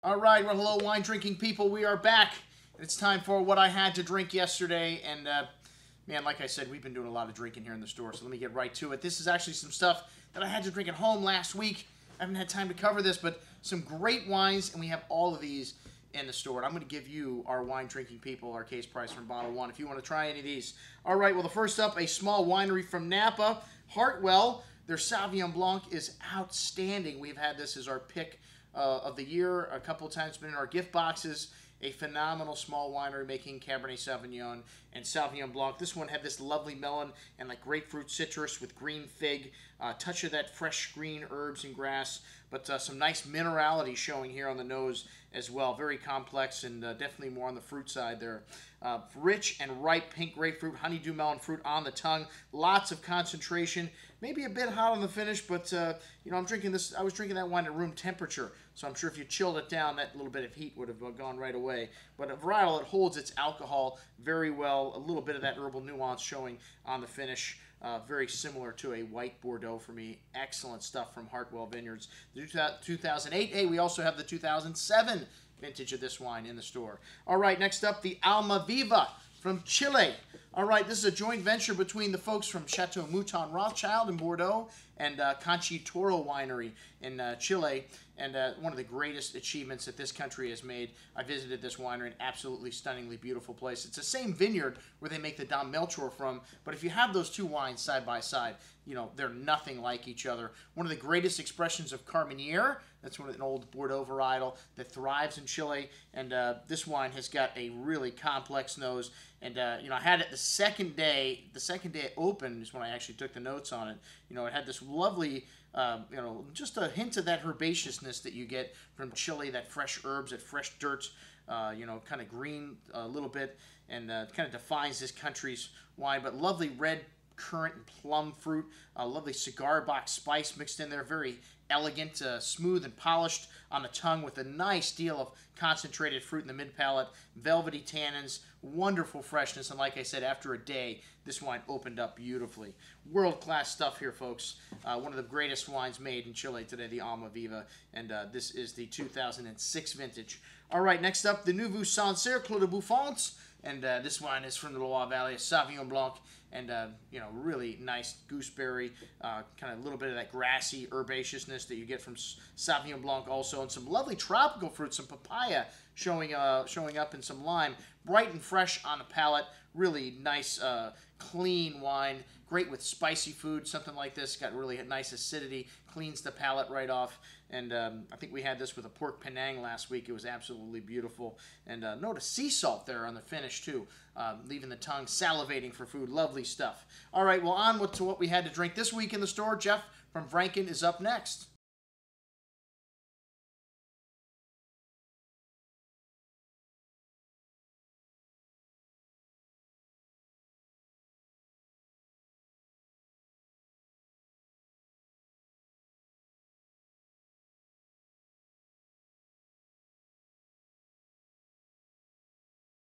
All right, well, hello, wine-drinking people. We are back. It's time for what I had to drink yesterday. And, man, like I said, we've been doing a lot of drinking here in the store, so let me get right to it. This is actually some stuff that I had to drink at home last week. I haven't had time to cover this, but some great wines, and we have all of these in the store. And I'm going to give you, our wine-drinking people, our case price from bottle one if you want to try any of these. All right, well, the first up, a small winery from Napa, Hartwell. Their Sauvignon Blanc is outstanding. We've had this as our pick of the year a couple of times, been in our gift boxes. A phenomenal small winery making Cabernet Sauvignon and Sauvignon Blanc. This one had this lovely melon and like grapefruit citrus with green fig, touch of that fresh green herbs and grass, but some nice minerality showing here on the nose as well. Very complex and definitely more on the fruit side there. Rich and ripe pink grapefruit, honeydew melon fruit on the tongue. Lots of concentration. Maybe a bit hot on the finish, but you know, I'm drinking this. I was drinking that wine at room temperature, so I'm sure if you chilled it down, that little bit of heat would have gone right away. But a varietal, it holds its alcohol very well. A little bit of that herbal nuance showing on the finish. Very similar to a white Bordeaux for me. Excellent stuff from Hartwell Vineyards. The 2008. Hey, we also have the 2007 vintage of this wine in the store. All right, next up, the Almaviva from Chile. All right, this is a joint venture between the folks from Chateau Mouton Rothschild in Bordeaux and Conchi Toro Winery in Chile. And one of the greatest achievements that this country has made. I visited this winery, an absolutely stunningly beautiful place. It's the same vineyard where they make the Dom Melchior from, but if you have those two wines side by side, you know, they're nothing like each other. One of the greatest expressions of Carmenere, that's an old Bordeaux varietal that thrives in Chile, and this wine has got a really complex nose. And you know, I had it the second day it opened is when I actually took the notes on it. You know, it had this lovely, you know, just a hint of that herbaceousness that you get from Chile, that fresh herbs, that fresh dirt, you know, kind of green a little bit, and kind of defines this country's wine. But lovely red currant and plum fruit, lovely cigar box spice mixed in there, very elegant, smooth and polished on the tongue with a nice deal of concentrated fruit in the mid-palate, velvety tannins, wonderful freshness, and like I said, after a day, this wine opened up beautifully. World-class stuff here, folks. One of the greatest wines made in Chile today, the Almaviva, and this is the 2006 vintage. All right, next up, the Neveu Sancerre Clos de Bouffons, and this wine is from the Loire Valley, a Sauvignon Blanc, and you know, really nice gooseberry, kind of a little bit of that grassy herbaceousness that you get from Sauvignon Blanc also, and some lovely tropical fruits, some papaya showing up in some lime. Bright and fresh on the palate, really nice, clean wine. Great with spicy food, something like this. Got really nice acidity, cleans the palate right off. And I think we had this with a pork Penang last week. It was absolutely beautiful. And note a sea salt there on the finish too, leaving the tongue salivating for food. Lovely stuff. All right, well, on to what we had to drink this week in the store. Jeff from Franken is up next.